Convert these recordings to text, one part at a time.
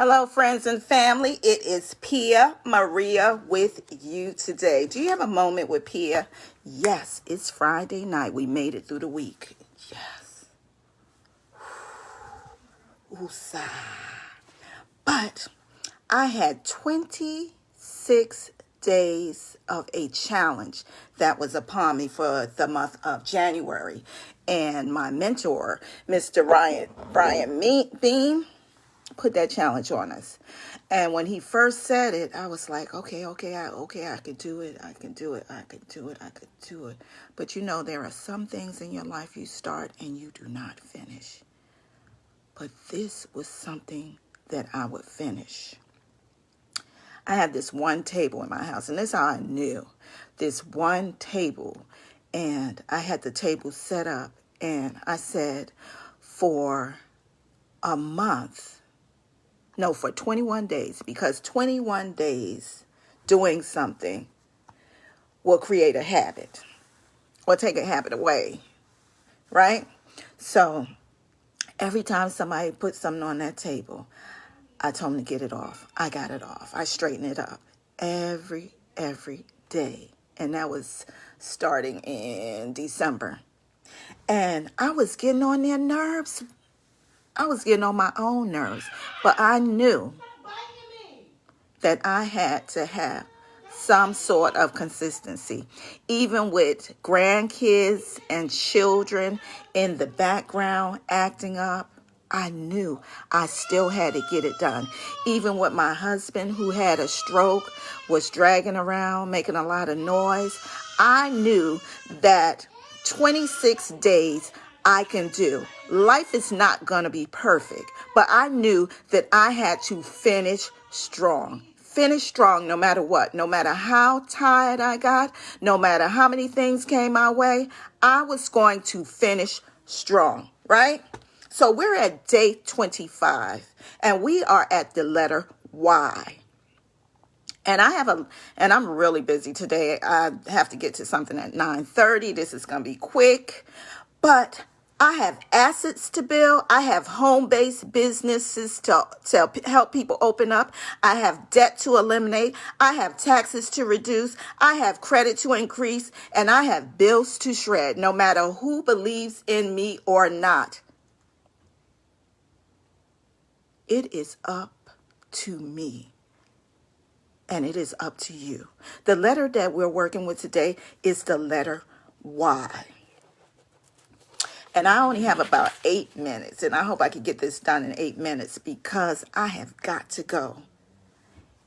Hello, friends and family. It is Pia Maria with you today. Do you have a moment with Pia? Yes, it's Friday night. We made it through the week. Yes. Woosah. But I had 26 days of a challenge that was upon me for the month of January. And my mentor, Mr. Brian Bean, put that challenge on us. And when he first said it, I was like, okay, I could do it. I can do it. I could do it. I could do it. But you know, there are some things in your life you start and you do not finish. But this was something that I would finish. I had this one table in my house, and that's how I knew. This one table, and I had the table set up, and I said, for a month, no, for 21 days, because 21 days doing something will create a habit or take a habit away, right? So every time somebody put something on that table, I told them to get it off. I got it off. I straightened it up every day. And that was starting in December. And I was getting on their nerves. I was getting on my own nerves. But I knew that I had to have some sort of consistency. Even with grandkids and children in the background acting up, I knew I still had to get it done. Even with my husband, who had a stroke, was dragging around, making a lot of noise, I knew that 26 days I can do. Life is not going to be perfect, but I knew that I had to finish strong. Finish strong no matter what. No matter how tired I got, no matter how many things came my way, I was going to finish strong, right? So we're at day 25, and we are at the letter Y. And I'm really busy today. I have to get to something at 9:30. This is going to be quick, but I have assets to build. I have home-based businesses to help people open up. I have debt to eliminate. I have taxes to reduce. I have credit to increase, and I have bills to shred, no matter who believes in me or not. It is up to me, and it is up to you. The letter that we're working with today is the letter Y. And I only have about 8 minutes, and I hope I can get this done in 8 minutes because I have got to go.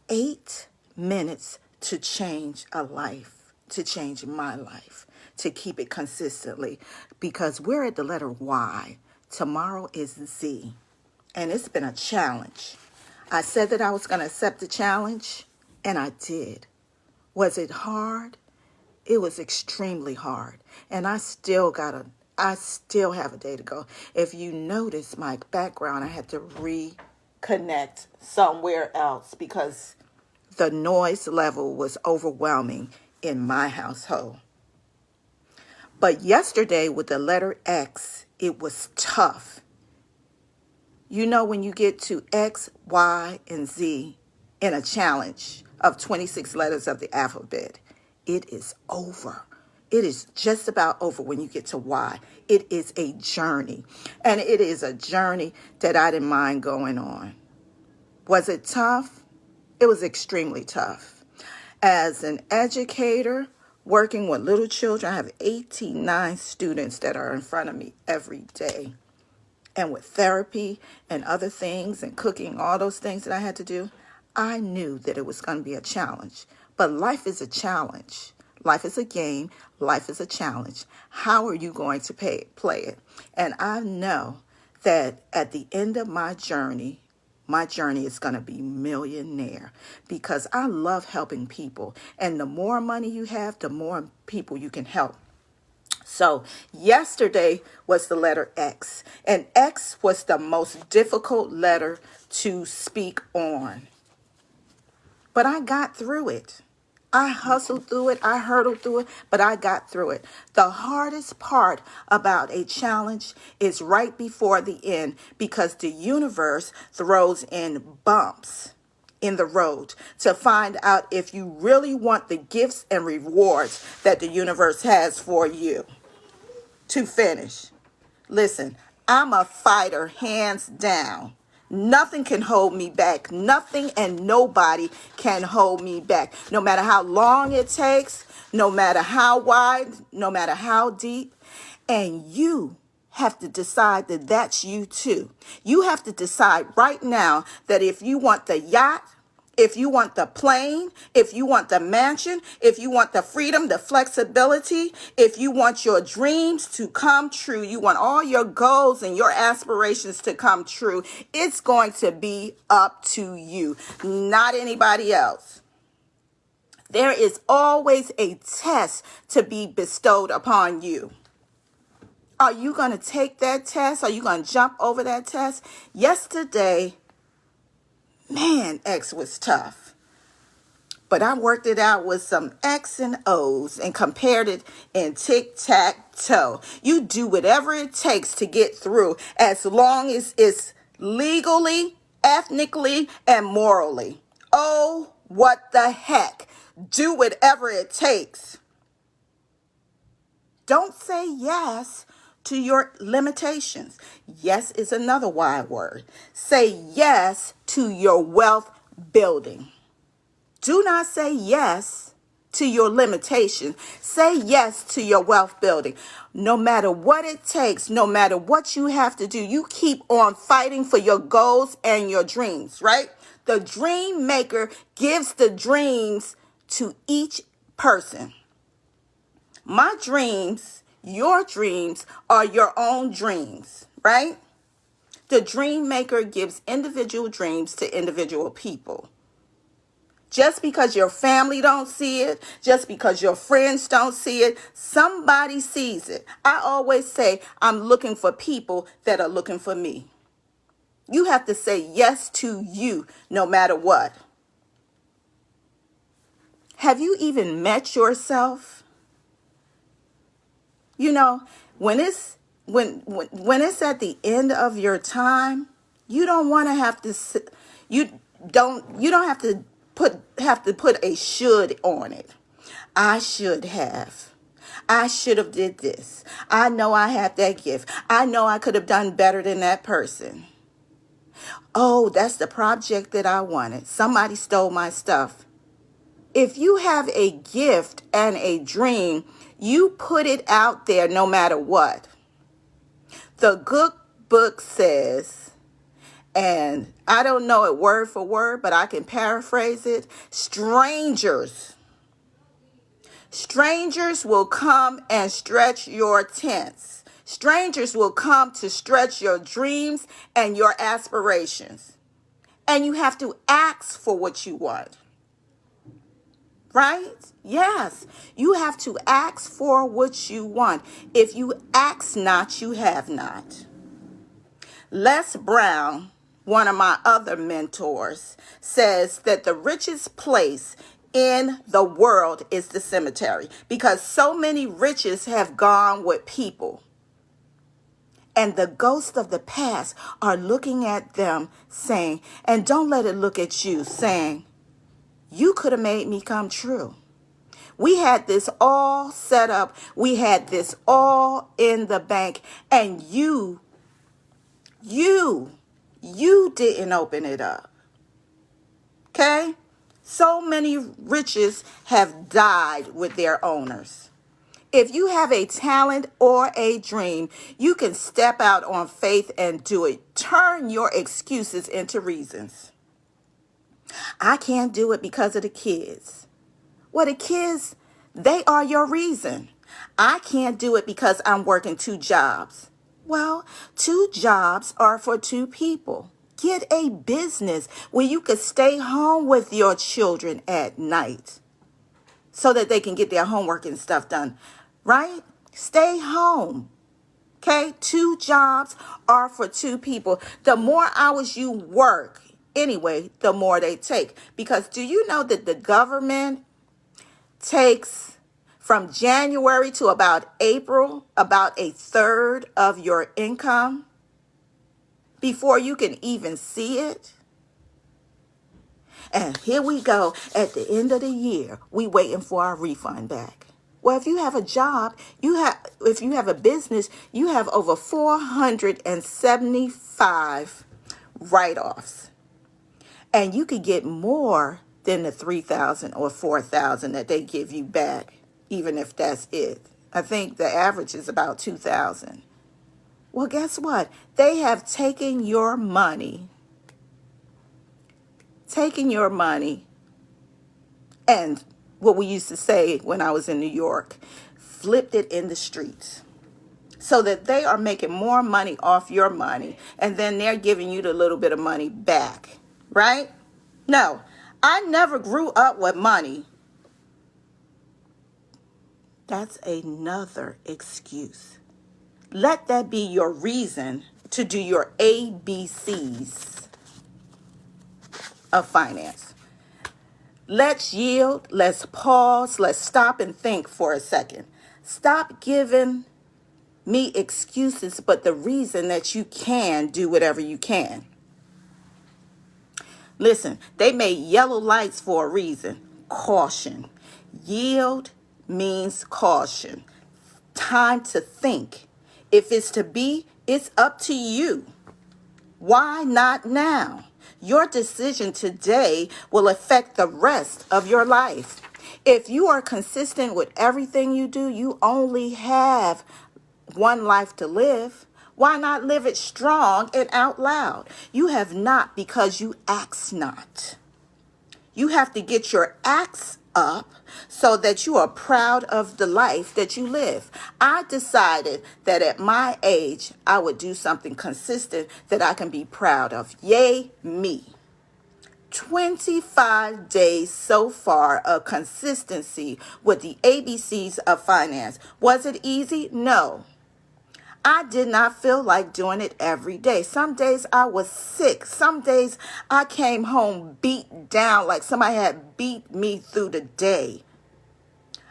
8 minutes to change a life, to change my life, to keep it consistently, because we're at the letter Y. Tomorrow is Z. And it's been a challenge. I said that I was going to accept the challenge, and I did. Was it hard? It was extremely hard. And I still have a day to go. If you notice my background, I had to reconnect somewhere else because the noise level was overwhelming in my household. But yesterday with the letter X, it was tough. You know, when you get to X, Y, and Z in a challenge of 26 letters of the alphabet, it is over. It is just about over when you get to Y. It is a journey, and it is a journey that I didn't mind going on. Was it tough? It was extremely tough. As an educator, working with little children, I have 89 students that are in front of me every day. And with therapy and other things and cooking, all those things that I had to do, I knew that it was going to be a challenge. But life is a challenge. Life is a game. Life is a challenge. How are you going to play it? And I know that at the end of my journey is going to be millionaire because I love helping people. And the more money you have, the more people you can help. So yesterday was the letter X, and X was the most difficult letter to speak on. But I got through it. I hustled through it. I hurdled through it, but I got through it. The hardest part about a challenge is right before the end, because the universe throws in bumps in the road to find out if you really want the gifts and rewards that the universe has for you to finish. Listen, I'm a fighter, hands down. Nothing can hold me back. Nothing and nobody can hold me back. No matter how long it takes, no matter how wide, no matter how deep. And you have to decide that that's you too. You have to decide right now that if you want the yacht, if you want the plane, if you want the mansion, if you want the freedom, the flexibility, if you want your dreams to come true, you want all your goals and your aspirations to come true, it's going to be up to you, not anybody else. There is always a test to be bestowed upon you. Are you going to take that test? Are you going to jump over that test? Yesterday, man, X was tough. But I worked it out with some X and O's and compared it in tic-tac-toe. You do whatever it takes to get through, as long as it's legally, ethnically, and morally. Oh, what the heck. Do whatever it takes. Don't say yes to your limitations. Yes is another Y word. Say yes to your wealth building. Do not say yes to your limitation. Say yes to your wealth building. No matter what it takes, no matter what you have to do, you keep on fighting for your goals and your dreams, right? The dream maker gives the dreams to each person. My dreams, your dreams are your own dreams, right? The dream maker gives individual dreams to individual people. Just because your family don't see it, just because your friends don't see it, somebody sees it. I always say I'm looking for people that are looking for me. You have to say yes to you no matter what. Have you even met yourself? You know, when it's at the end of your time, you don't want to have to you don't have to put a should on it. I should have. I should have did this. I know I had that gift. I know I could have done better than that person. Oh, that's the project that I wanted. Somebody stole my stuff. If you have a gift and a dream, you put it out there no matter what. The good book says, and I don't know it word for word, but I can paraphrase it. Strangers will come and stretch your tents. Strangers will come to stretch your dreams and your aspirations. And you have to ask for what you want. Right? Yes. You have to ask for what you want. If you ask not, you have not. Les Brown, one of my other mentors, says that the richest place in the world is the cemetery, because so many riches have gone with people. And the ghosts of the past are looking at them saying, and don't let it look at you, saying, you could have made me come true. We had this all set up. We had this all in the bank. And you didn't open it up. Okay? So many riches have died with their owners. If you have a talent or a dream, you can step out on faith and do it. Turn your excuses into reasons. I can't do it because of the kids. Well, the kids, they are your reason. I can't do it because I'm working 2 jobs. Well, 2 jobs are for 2 people. Get a business where you could stay home with your children at night so that they can get their homework and stuff done, right? Stay home. Okay? 2 jobs are for 2 people. The more hours you work, anyway, the more they take. Because do you know that the government takes from January to about April, about a third of your income before you can even see it. And here we go at the end of the year, we waiting for our refund back. Well, if you have a job, if you have a business, you have over 475 write-offs. And you could get more than the $3,000 or $4,000 that they give you back, even if that's it. I think the average is about $2,000. Well, guess what? They have taken your money, and what we used to say when I was in New York, flipped it in the streets. So that they are making more money off your money, and then they're giving you the little bit of money back, right? No, I never grew up with money. That's another excuse. Let that be your reason to do your ABCs of finance. Let's yield, let's pause, let's stop and think for a second. Stop giving me excuses, but the reason that you can do whatever you can. Listen, they made yellow lights for a reason. Caution. Yield means caution. Time to think. If it's to be, it's up to you. Why not now? Your decision today will affect the rest of your life. If you are consistent with everything you do, you only have one life to live. Why not live it strong and out loud? You have not because you ask not. You have to get your acts up so that you are proud of the life that you live. I decided that at my age, I would do something consistent that I can be proud of. Yay, me. 25 days so far of consistency with the ABCs of finance. Was it easy? No. I did not feel like doing it every day. Some days I was sick. Some days I came home beat down like somebody had beat me through the day.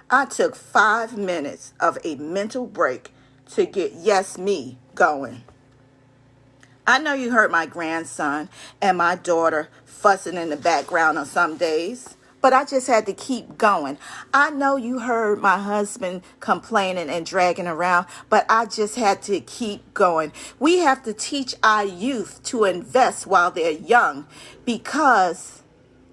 I took 5 minutes of a mental break to get yes me going. I know you heard my grandson and my daughter fussing in the background on some days, but I just had to keep going. I know you heard my husband complaining and dragging around, but I just had to keep going. We have to teach our youth to invest while they're young because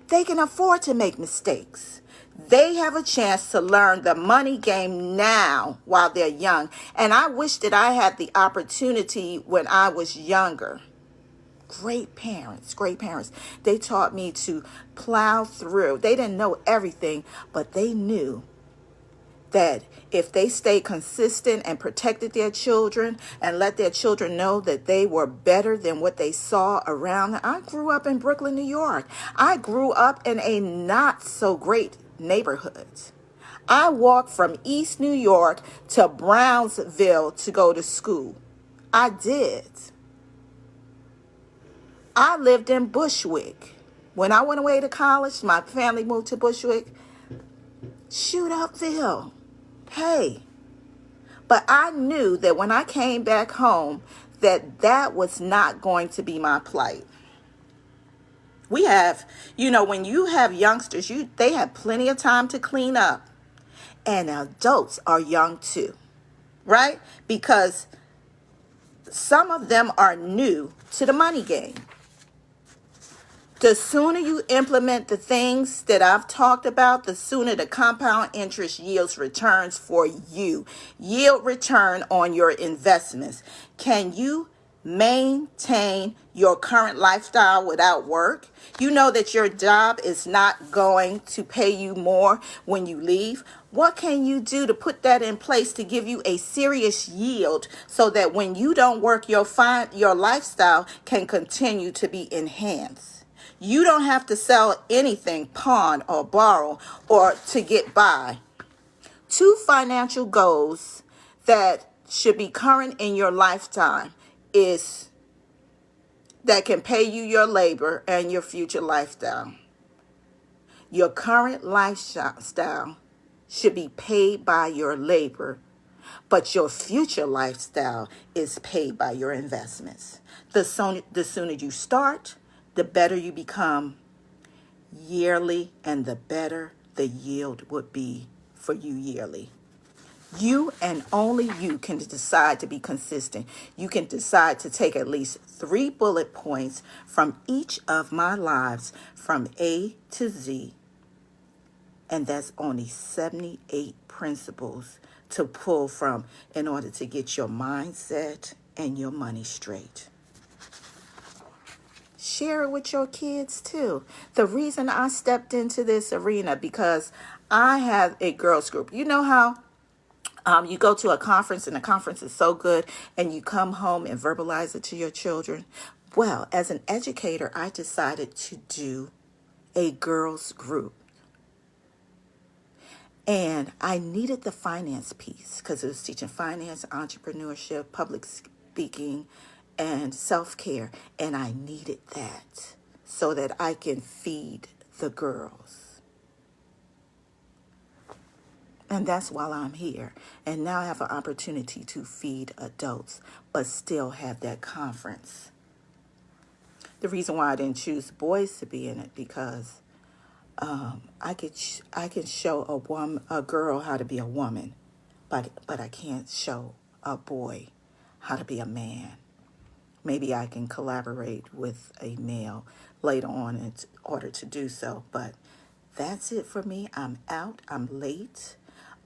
they can afford to make mistakes. They have a chance to learn the money game now while they're young. And I wish that I had the opportunity when I was younger. Great parents. They taught me to plow through. They didn't know everything, but they knew that if they stayed consistent and protected their children and let their children know that they were better than what they saw around them. I grew up in Brooklyn, New York. I grew up in a not so great neighborhood. I walked from East New York to Brownsville to go to school. I did. I lived in Bushwick. When I went away to college, my family moved to Bushwick. Shoot Upville. Hey. But I knew that when I came back home, that was not going to be my plight. We have, when you have youngsters, they have plenty of time to clean up. And adults are young too, right? Because some of them are new to the money game. The sooner you implement the things that I've talked about, the sooner the compound interest yields returns for you. Yield return on your investments. Can you maintain your current lifestyle without work? You know that your job is not going to pay you more when you leave. What can you do to put that in place to give you a serious yield so that when you don't work, your lifestyle can continue to be enhanced? You don't have to sell anything, pawn or borrow or to get by. 2 financial goals that should be current in your lifetime is that can pay you your labor and your future lifestyle. Your current lifestyle should be paid by your labor, but your future lifestyle is paid by your investments. The sooner you start, the better you become yearly, and the better the yield would be for you yearly. You and only you can decide to be consistent. You can decide to take at least 3 bullet points from each of my lives from A to Z, and that's only 78 principles to pull from in order to get your mindset and your money straight. Share it with your kids too. The reason I stepped into this arena, because I have a girls group. You know how you go to a conference and the conference is so good and you come home and verbalize it to your children? Well, as an educator, I decided to do a girls group. And I needed the finance piece because it was teaching finance, entrepreneurship, public speaking, and self-care. And I needed that so that I can feed the girls. And that's why I'm here. And now I have an opportunity to feed adults, but still have that conference. The reason why I didn't choose boys to be in it, because I can show a girl how to be a woman, but I can't show a boy how to be a man. Maybe I can collaborate with a male later on in order to do so, but that's it for me. I'm out. I'm late.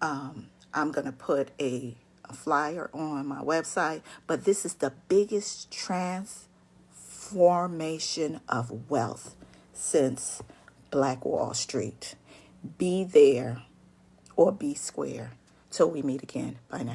I'm going to put a flyer on my website, but this is the biggest transformation of wealth since Black Wall Street. Be there or be square. Till we meet again. Bye now.